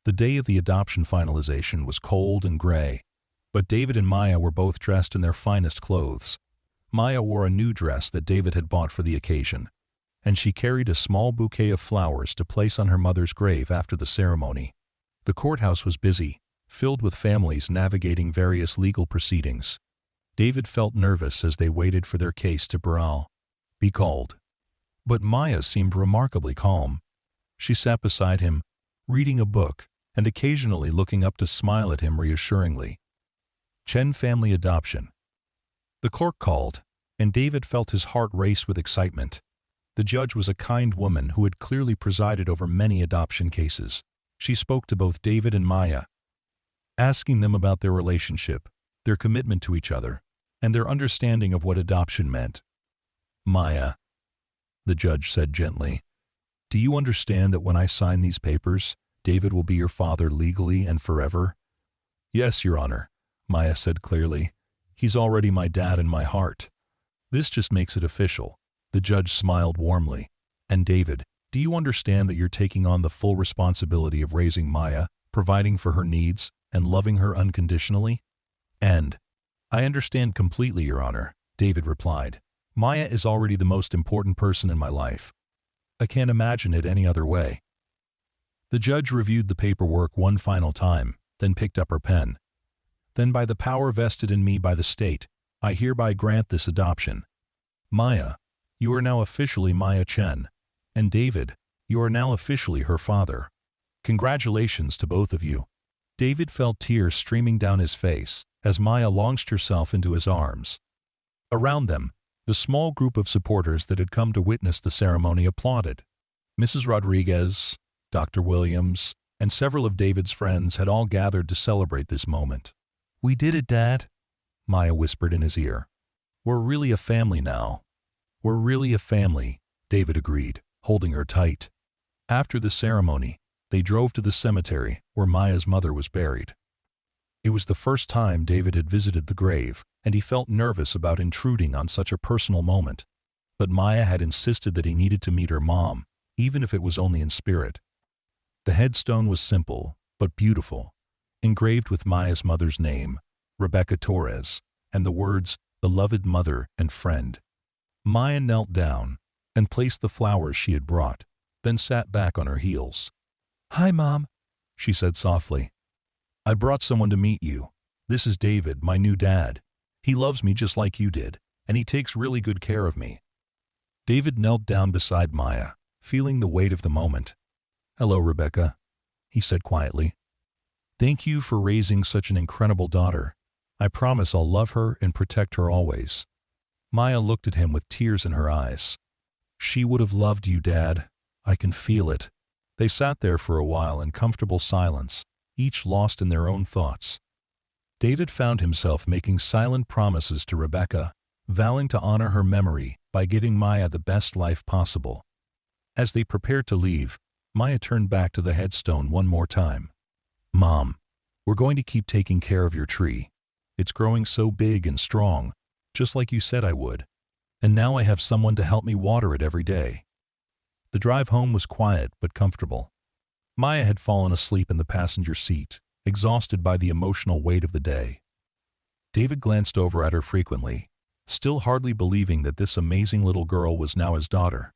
The day of the adoption finalization was cold and gray, but David and Maya were both dressed in their finest clothes. Maya wore a new dress that David had bought for the occasion, and she carried a small bouquet of flowers to place on her mother's grave after the ceremony. The courthouse was busy, filled with families navigating various legal proceedings. David felt nervous as they waited for their case to be called. But Maya seemed remarkably calm. She sat beside him, reading a book, and occasionally looking up to smile at him reassuringly. Chen family adoption. The clerk called, and David felt his heart race with excitement. The judge was a kind woman who had clearly presided over many adoption cases. She spoke to both David and Maya, asking them about their relationship, their commitment to each other, and their understanding of what adoption meant. "Maya," the judge said gently, "do you understand that when I sign these papers, David will be your father legally and forever?" "Yes, Your Honor," Maya said clearly. "He's already my dad in my heart." "This just makes it official." The judge smiled warmly. "And David, do you understand that you're taking on the full responsibility of raising Maya, providing for her needs, and loving her unconditionally?" "And I understand completely, Your Honor," David replied. "Maya is already the most important person in my life. I can't imagine it any other way." The judge reviewed the paperwork one final time, then picked up her pen. "Then by the power vested in me by the state, I hereby grant this adoption. Maya, you are now officially Maya Chen, and David, you are now officially her father. Congratulations to both of you." David felt tears streaming down his face as Maya launched herself into his arms. Around them, the small group of supporters that had come to witness the ceremony applauded. Mrs. Rodriguez, Dr. Williams, and several of David's friends had all gathered to celebrate this moment. "We did it, Dad," Maya whispered in his ear. "We're really a family now." "We're really a family," David agreed, holding her tight. After the ceremony, they drove to the cemetery where Maya's mother was buried. It was the first time David had visited the grave, and he felt nervous about intruding on such a personal moment. But Maya had insisted that he needed to meet her mom, even if it was only in spirit. The headstone was simple, but beautiful, engraved with Maya's mother's name, Rebecca Torres, and the words, "Beloved Mother and Friend." Maya knelt down and placed the flowers she had brought, then sat back on her heels. "Hi, Mom," she said softly. "I brought someone to meet you. This is David, my new dad. He loves me just like you did, and he takes really good care of me." David knelt down beside Maya, feeling the weight of the moment. "Hello, Rebecca," he said quietly. "Thank you for raising such an incredible daughter. I promise I'll love her and protect her always." Maya looked at him with tears in her eyes. "She would have loved you, Dad. I can feel it." They sat there for a while in comfortable silence, each lost in their own thoughts. David found himself making silent promises to Rebecca, vowing to honor her memory by giving Maya the best life possible. As they prepared to leave, Maya turned back to the headstone one more time. "Mom, we're going to keep taking care of your tree. It's growing so big and strong, just like you said I would. And now I have someone to help me water it every day." The drive home was quiet but comfortable. Maya had fallen asleep in the passenger seat, exhausted by the emotional weight of the day. David glanced over at her frequently, still hardly believing that this amazing little girl was now his daughter.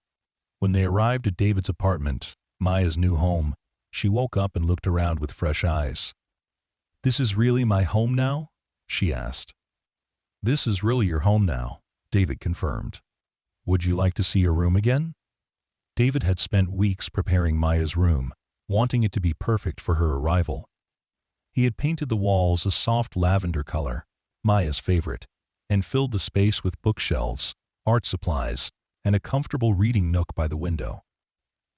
When they arrived at David's apartment, Maya's new home, she woke up and looked around with fresh eyes. "This is really my home now?" she asked. "This is really your home now," David confirmed. "Would you like to see your room again?" David had spent weeks preparing Maya's room, wanting it to be perfect for her arrival. He had painted the walls a soft lavender color, Maya's favorite, and filled the space with bookshelves, art supplies, and a comfortable reading nook by the window.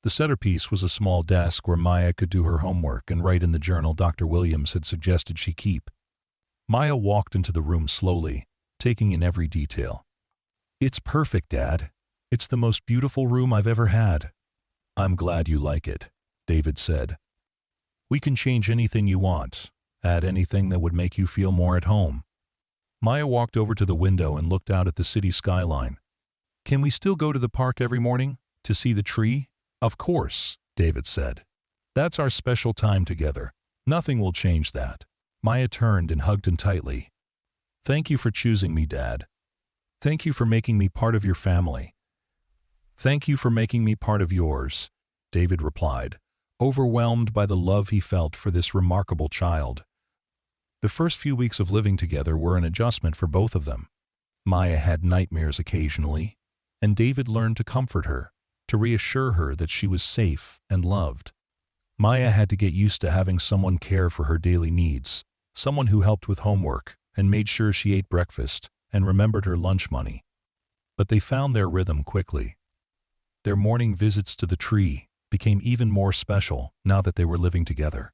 The centerpiece was a small desk where Maya could do her homework and write in the journal Dr. Williams had suggested she keep. Maya walked into the room slowly, taking in every detail. "It's perfect, Dad. It's the most beautiful room I've ever had." "I'm glad you like it," David said. "We can change anything you want, add anything that would make you feel more at home." Maya walked over to the window and looked out at the city skyline. "Can we still go to the park every morning to see the tree?" "Of course," David said. "That's our special time together. Nothing will change that." Maya turned and hugged him tightly. "Thank you for choosing me, Dad. Thank you for making me part of your family." "Thank you for making me part of yours," David replied, overwhelmed by the love he felt for this remarkable child. The first few weeks of living together were an adjustment for both of them. Maya had nightmares occasionally, and David learned to comfort her, to reassure her that she was safe and loved. Maya had to get used to having someone care for her daily needs, someone who helped with homework and made sure she ate breakfast and remembered her lunch money. But they found their rhythm quickly. Their morning visits to the tree became even more special now that they were living together.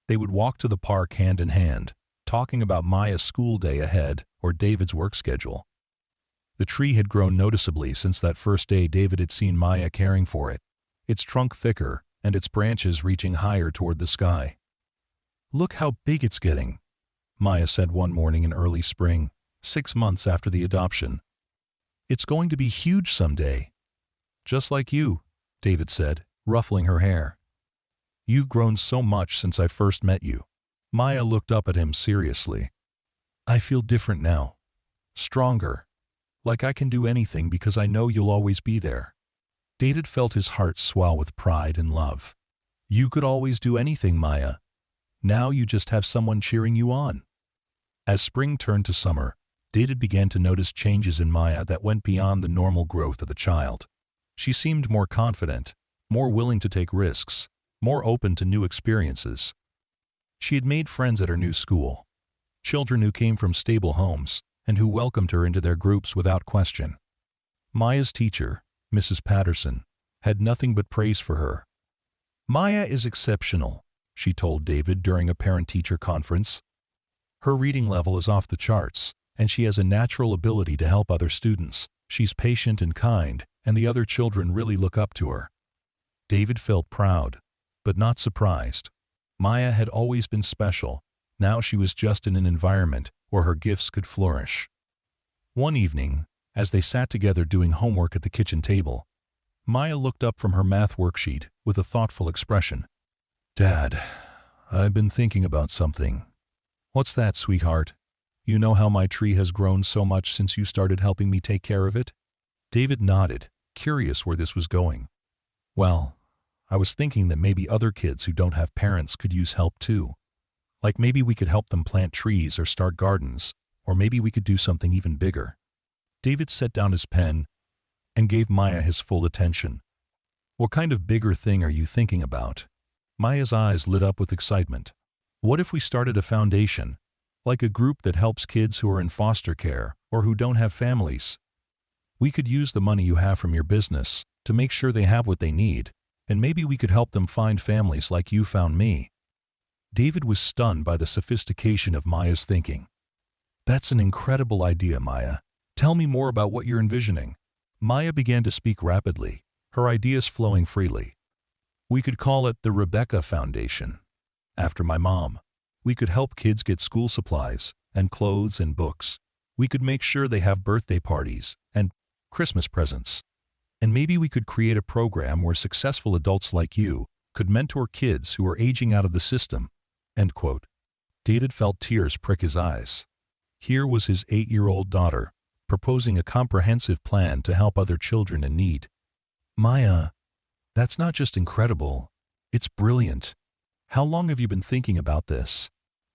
They would walk to the park hand in hand, talking about Maya's school day ahead or David's work schedule. The tree had grown noticeably since that first day David had seen Maya caring for it, its trunk thicker and its branches reaching higher toward the sky. "Look how big it's getting," Maya said one morning in early spring, 6 months after the adoption. "It's going to be huge someday." "Just like you," David said, ruffling her hair. "You've grown so much since I first met you." Maya looked up at him seriously. "I feel different now. Stronger. Like I can do anything because I know you'll always be there." David felt his heart swell with pride and love. "You could always do anything, Maya. Now you just have someone cheering you on." As spring turned to summer, David began to notice changes in Maya that went beyond the normal growth of the child. She seemed more confident, more willing to take risks, more open to new experiences. She had made friends at her new school, children who came from stable homes and who welcomed her into their groups without question. Maya's teacher, Mrs. Patterson, had nothing but praise for her. "Maya is exceptional," she told David during a parent-teacher conference. "Her reading level is off the charts, and she has a natural ability to help other students. She's patient and kind, and the other children really look up to her." David felt proud, but not surprised. Maya had always been special. Now she was just in an environment where her gifts could flourish. One evening, as they sat together doing homework at the kitchen table, Maya looked up from her math worksheet with a thoughtful expression. "Dad, I've been thinking about something." "What's that, sweetheart?" "You know how my tree has grown so much since you started helping me take care of it?" David nodded, curious where this was going. "Well, I was thinking that maybe other kids who don't have parents could use help too. Like maybe we could help them plant trees or start gardens, or maybe we could do something even bigger." David set down his pen and gave Maya his full attention. "What kind of bigger thing are you thinking about?" Maya's eyes lit up with excitement. "What if we started a foundation, like a group that helps kids who are in foster care or who don't have families? We could use the money you have from your business to make sure they have what they need, and maybe we could help them find families like you found me." David was stunned by the sophistication of Maya's thinking. "That's an incredible idea, Maya. Tell me more about what you're envisioning." Maya began to speak rapidly, her ideas flowing freely. "We could call it the Rebecca Foundation, after my mom. We could help kids get school supplies and clothes and books. We could make sure they have birthday parties and Christmas presents. And maybe we could create a program where successful adults like you could mentor kids who are aging out of the system." End quote. David felt tears prick his eyes. Here was his 8-year-old daughter proposing a comprehensive plan to help other children in need. "Maya, that's not just incredible, it's brilliant. How long have you been thinking about this?"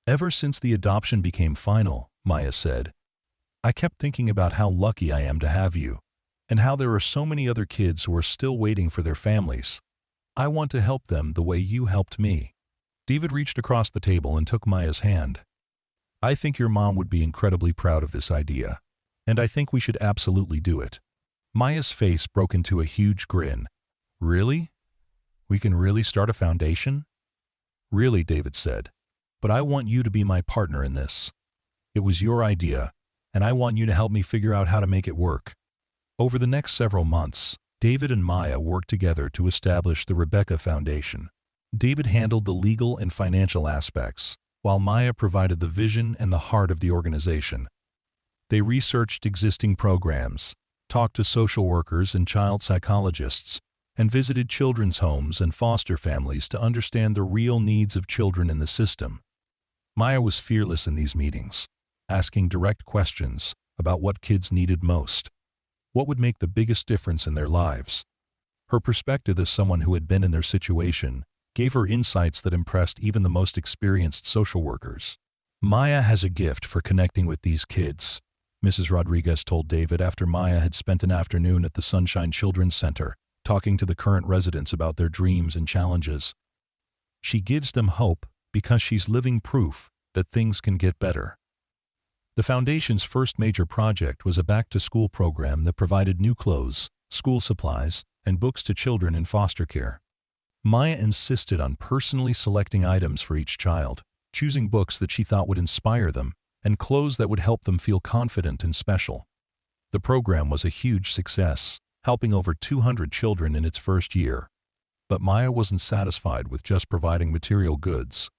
"Ever since the adoption became final," Maya said. "I kept thinking about how lucky I am to have you, and how there are so many other kids who are still waiting for their families. I want to help them the way you helped me." David reached across the table and took Maya's hand. "I think your mom would be incredibly proud of this idea, and I think we should absolutely do it." Maya's face broke into a huge grin. "Really? We can really start a foundation?" "Really," David said. "But I want you to be my partner in this. It was your idea, and I want you to help me figure out how to make it work." Over the next several months, David and Maya worked together to establish the Rebecca Foundation. David handled the legal and financial aspects, while Maya provided the vision and the heart of the organization. They researched existing programs, talked to social workers and child psychologists, and visited children's homes and foster families to understand the real needs of children in the system. Maya was fearless in these meetings, asking direct questions about what kids needed most, what would make the biggest difference in their lives. Her perspective as someone who had been in their situation gave her insights that impressed even the most experienced social workers. "Maya has a gift for connecting with these kids," Mrs. Rodriguez told David after Maya had spent an afternoon at the Sunshine Children's Center, talking to the current residents about their dreams and challenges. "She gives them hope because she's living proof that things can get better." The Foundation's first major project was a back-to-school program that provided new clothes, school supplies, and books to children in foster care. Maya insisted on personally selecting items for each child, choosing books that she thought would inspire them, and clothes that would help them feel confident and special. The program was a huge success, helping over 200 children in its first year. But Maya wasn't satisfied with just providing material goods.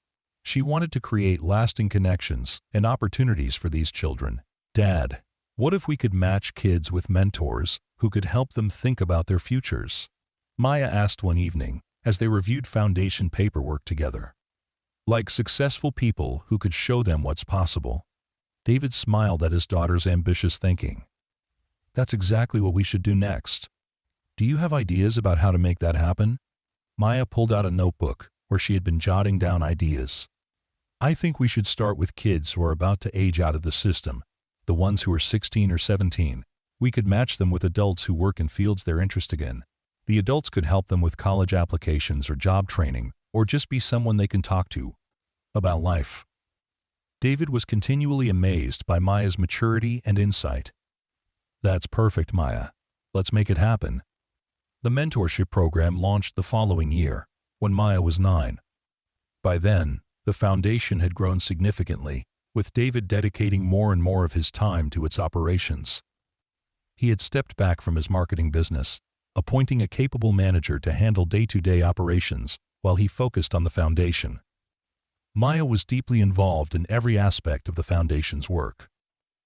She wanted to create lasting connections and opportunities for these children. "Dad, what if we could match kids with mentors who could help them think about their futures?" Maya asked one evening as they reviewed Foundation paperwork together. "Like successful people who could show them what's possible." David smiled at his daughter's ambitious thinking. "That's exactly what we should do next. Do you have ideas about how to make that happen?" Maya pulled out a notebook where she had been jotting down ideas. "I think we should start with kids who are about to age out of the system, the ones who are 16 or 17. We could match them with adults who work in fields they're interested in. The adults could help them with college applications or job training, or just be someone they can talk to about life." David was continually amazed by Maya's maturity and insight. "That's perfect, Maya. Let's make it happen." The mentorship program launched the following year, when Maya was 9. By then, the foundation had grown significantly, with David dedicating more and more of his time to its operations. He had stepped back from his marketing business, appointing a capable manager to handle day-to-day operations while he focused on the foundation. Maya was deeply involved in every aspect of the foundation's work.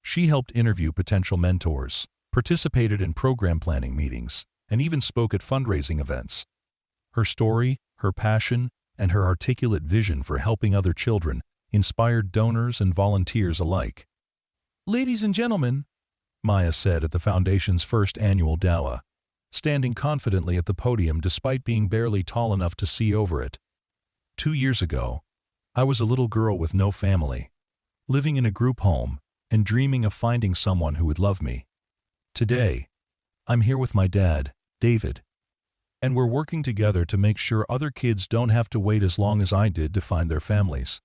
She helped interview potential mentors, participated in program planning meetings, and even spoke at fundraising events. Her story, her passion, and her articulate vision for helping other children inspired donors and volunteers alike. "Ladies and gentlemen," Maya said at the Foundation's first annual gala, standing confidently at the podium despite being barely tall enough to see over it. "2 years ago, I was a little girl with no family, living in a group home and dreaming of finding someone who would love me. Today, I'm here with my dad, David, and we're working together to make sure other kids don't have to wait as long as I did to find their families."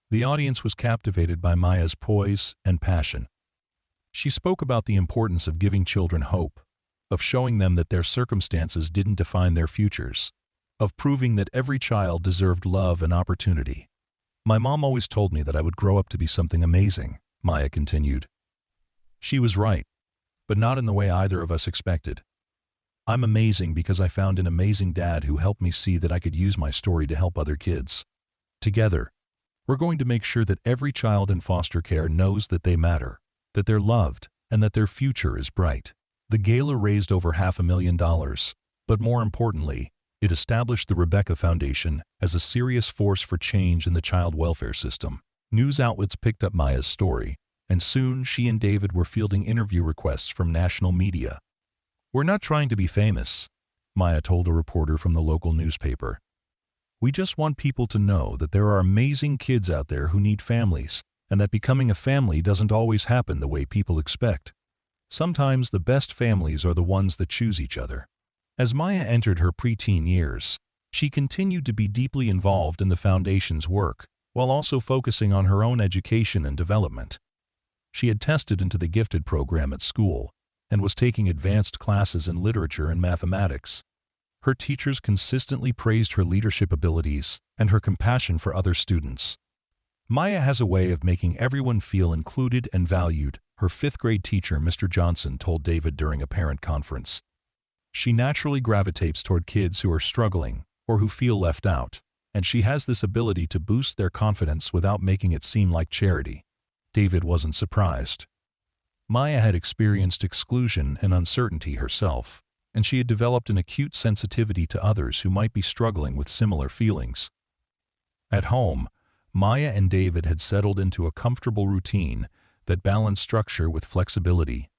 The audience was captivated by Maya's poise and passion. She spoke about the importance of giving children hope, of showing them that their circumstances didn't define their futures, of proving that every child deserved love and opportunity. "My mom always told me that I would grow up to be something amazing," Maya continued. "She was right, but not in the way either of us expected. I'm amazing because I found an amazing dad who helped me see that I could use my story to help other kids. Together, we're going to make sure that every child in foster care knows that they matter, that they're loved, and that their future is bright." The gala raised over $500,000, but more importantly, it established the Rebecca Foundation as a serious force for change in the child welfare system. News outlets picked up Maya's story, and soon she and David were fielding interview requests from national media. "We're not trying to be famous," Maya told a reporter from the local newspaper. "We just want people to know that there are amazing kids out there who need families, and that becoming a family doesn't always happen the way people expect. Sometimes the best families are the ones that choose each other." As Maya entered her preteen years, she continued to be deeply involved in the Foundation's work, while also focusing on her own education and development. She had tested into the gifted program at school and was taking advanced classes in literature and mathematics. Her teachers consistently praised her leadership abilities and her compassion for other students. Maya has a way of making everyone feel included and valued, her fifth-grade teacher, Mr. Johnson, told David during a parent conference. She naturally gravitates toward kids who are struggling or who feel left out, and she has this ability to boost their confidence without making it seem like charity. David wasn't surprised. Maya had experienced exclusion and uncertainty herself, and she had developed an acute sensitivity to others who might be struggling with similar feelings. At home, Maya and David had settled into a comfortable routine that balanced structure with flexibility.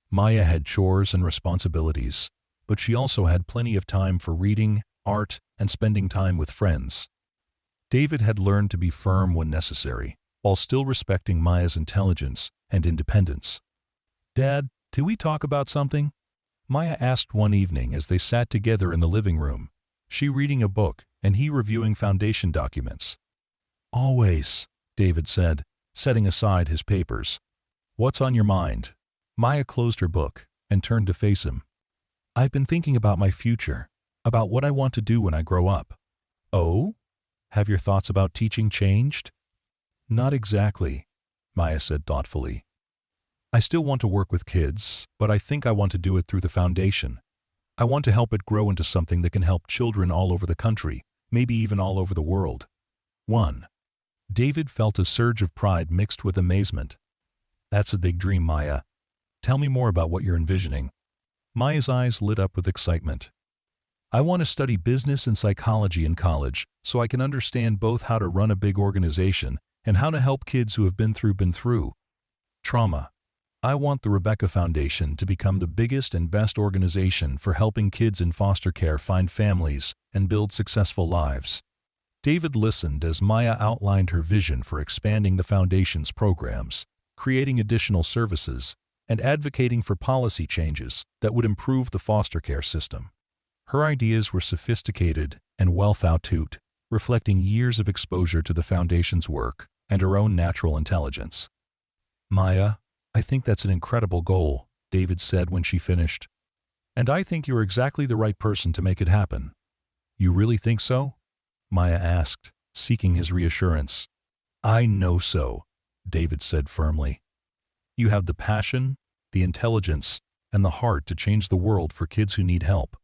Maya had chores and responsibilities, but she also had plenty of time for reading, art, and spending time with friends. David had learned to be firm when necessary, while still respecting Maya's intelligence and independence. "Dad, do we talk about something?" Maya asked one evening as they sat together in the living room, she reading a book and he reviewing foundation documents. "Always," David said, setting aside his papers. "What's on your mind?" Maya closed her book and turned to face him. "I've been thinking about my future, about what I want to do when I grow up." "Oh? Have your thoughts about teaching changed?" "Not exactly," Maya said thoughtfully. "I still want to work with kids, but I think I want to do it through the foundation. I want to help it grow into something that can help children all over the country, maybe even all over the world." 1. David felt a surge of pride mixed with amazement. "That's a big dream, Maya. Tell me more about what you're envisioning." Maya's eyes lit up with excitement. "I want to study business and psychology in college so I can understand both how to run a big organization and how to help kids who have been through trauma. I want the Rebecca Foundation to become the biggest and best organization for helping kids in foster care find families and build successful lives." David listened as Maya outlined her vision for expanding the Foundation's programs, creating additional services, and advocating for policy changes that would improve the foster care system. Her ideas were sophisticated and well thought out, reflecting years of exposure to the Foundation's work and her own natural intelligence. "Maya, I think that's an incredible goal," David said when she finished. "And I think you're exactly the right person to make it happen." "You really think so?" Maya asked, seeking his reassurance. "I know so," David said firmly. "You have the passion, the intelligence, and the heart to change the world for kids who need help.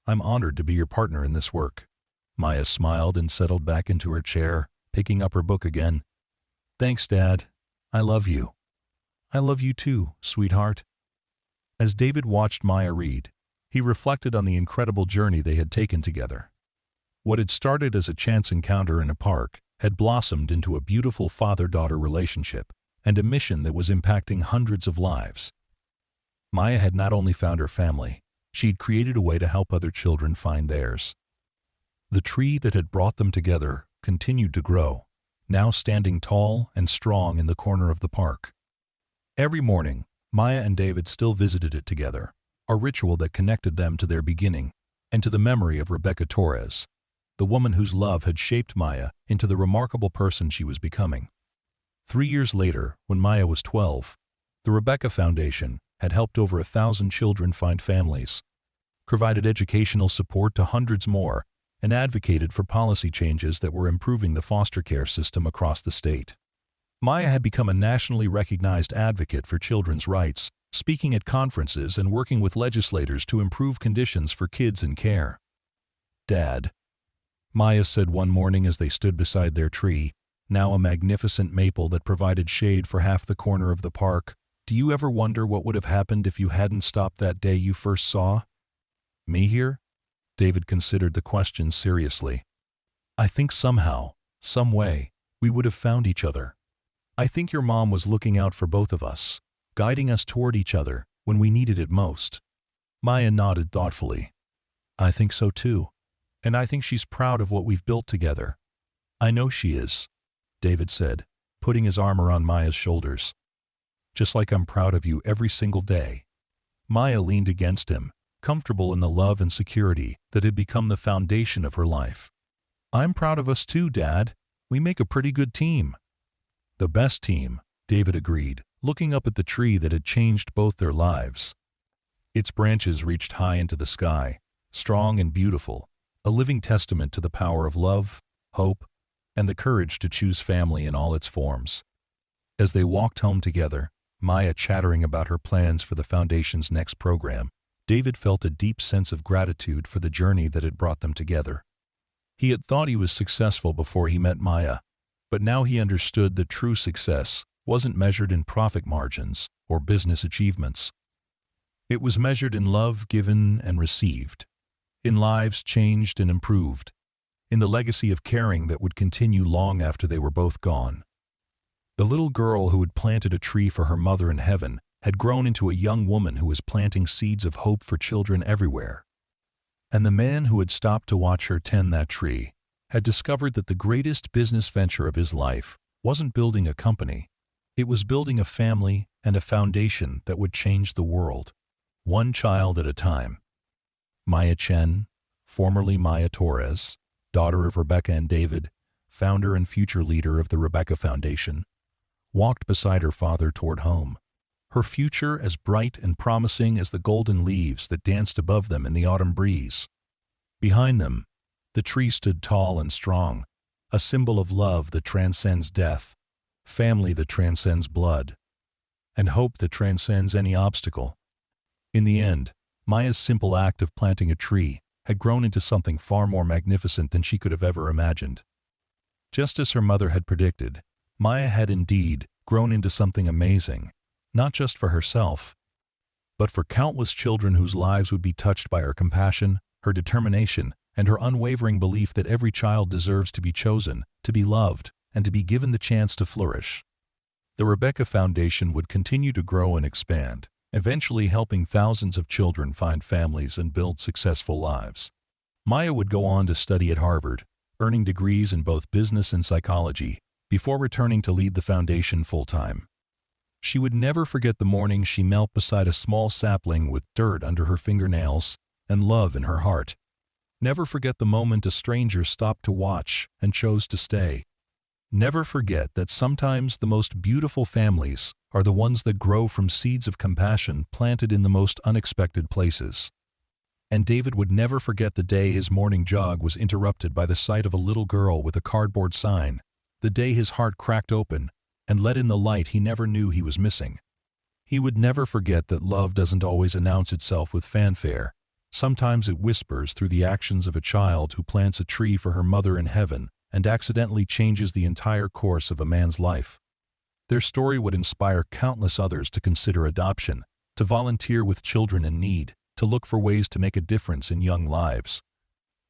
I'm honored to be your partner in this work." Maya smiled and settled back into her chair, picking up her book again. "Thanks, Dad. I love you." "I love you too, sweetheart." As David watched Maya read, he reflected on the incredible journey they had taken together. What had started as a chance encounter in a park had blossomed into a beautiful father-daughter relationship and a mission that was impacting hundreds of lives. Maya had not only found her family, she had created a way to help other children find theirs. The tree that had brought them together continued to grow, now standing tall and strong in the corner of the park. Every morning, Maya and David still visited it together, a ritual that connected them to their beginning and to the memory of Rebecca Torres, the woman whose love had shaped Maya into the remarkable person she was becoming. 3 years later, when Maya was 12, the Rebecca Foundation had helped over 1,000 children find families, provided educational support to hundreds more, and advocated for policy changes that were improving the foster care system across the state. Maya had become a nationally recognized advocate for children's rights, speaking at conferences and working with legislators to improve conditions for kids in care. "Dad," Maya said one morning as they stood beside their tree, now a magnificent maple that provided shade for half the corner of the park, "do you ever wonder what would have happened if you hadn't stopped that day you first saw me here?" David considered the question seriously. "I think somehow, some way, we would have found each other. I think your mom was looking out for both of us, guiding us toward each other when we needed it most." Maya nodded thoughtfully. "I think so too, and I think she's proud of what we've built together." "I know she is," David said, putting his arm around Maya's shoulders. "Just like I'm proud of you every single day." Maya leaned against him, comfortable in the love and security that had become the foundation of her life. "I'm proud of us too, Dad. We make a pretty good team." "The best team," David agreed, looking up at the tree that had changed both their lives. Its branches reached high into the sky, strong and beautiful, a living testament to the power of love, hope, and the courage to choose family in all its forms. As they walked home together, Maya chattering about her plans for the Foundation's next program, David felt a deep sense of gratitude for the journey that had brought them together. He had thought he was successful before he met Maya, but now he understood that true success wasn't measured in profit margins or business achievements. It was measured in love given and received, in lives changed and improved, in the legacy of caring that would continue long after they were both gone. The little girl who had planted a tree for her mother in heaven had grown into a young woman who was planting seeds of hope for children everywhere. And the man who had stopped to watch her tend that tree had discovered that the greatest business venture of his life wasn't building a company. It was building a family and a foundation that would change the world, one child at a time. Maya Chen, formerly Maya Torres, daughter of Rebecca and David, founder and future leader of the Rebecca Foundation, walked beside her father toward home, her future as bright and promising as the golden leaves that danced above them in the autumn breeze. Behind them, the tree stood tall and strong, a symbol of love that transcends death, family that transcends blood, and hope that transcends any obstacle. In the end, Maya's simple act of planting a tree had grown into something far more magnificent than she could have ever imagined. Just as her mother had predicted, Maya had indeed grown into something amazing, not just for herself, but for countless children whose lives would be touched by her compassion, her determination, and her unwavering belief that every child deserves to be chosen, to be loved, and to be given the chance to flourish. The Rebecca Foundation would continue to grow and expand, eventually helping thousands of children find families and build successful lives. Maya would go on to study at Harvard, earning degrees in both business and psychology, before returning to lead the foundation full-time. She would never forget the morning she knelt beside a small sapling with dirt under her fingernails and love in her heart. Never forget the moment a stranger stopped to watch and chose to stay. Never forget that sometimes the most beautiful families are the ones that grow from seeds of compassion planted in the most unexpected places. And David would never forget the day his morning jog was interrupted by the sight of a little girl with a cardboard sign, the day his heart cracked open and let in the light he never knew he was missing. He would never forget that love doesn't always announce itself with fanfare. Sometimes it whispers through the actions of a child who plants a tree for her mother in heaven and accidentally changes the entire course of a man's life. Their story would inspire countless others to consider adoption, to volunteer with children in need, to look for ways to make a difference in young lives.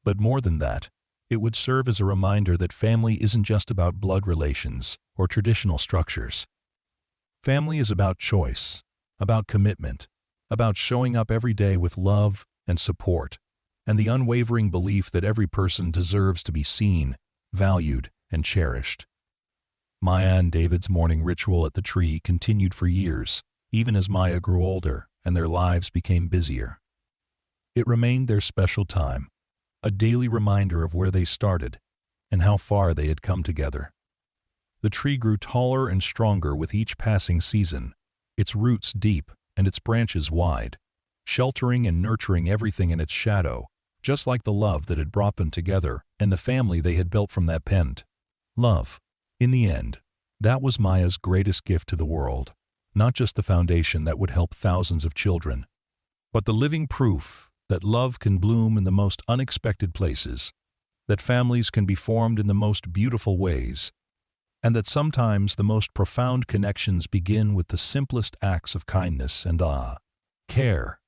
But more than that, it would serve as a reminder that family isn't just about blood relations or traditional structures. Family is about choice, about commitment, about showing up every day with love and support, and the unwavering belief that every person deserves to be seen, valued, and cherished. Maya and David's morning ritual at the tree continued for years, even as Maya grew older and their lives became busier. It remained their special time, a daily reminder of where they started and how far they had come together. The tree grew taller and stronger with each passing season, its roots deep and its branches wide, sheltering and nurturing everything in its shadow, just like the love that had brought them together and the family they had built from that pent. Love. In the end, that was Maya's greatest gift to the world, not just the foundation that would help thousands of children, but the living proof that love can bloom in the most unexpected places, that families can be formed in the most beautiful ways, and that sometimes the most profound connections begin with the simplest acts of kindness and care.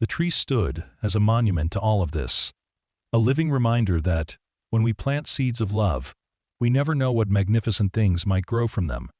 The tree stood as a monument to all of this, a living reminder that, when we plant seeds of love, we never know what magnificent things might grow from them.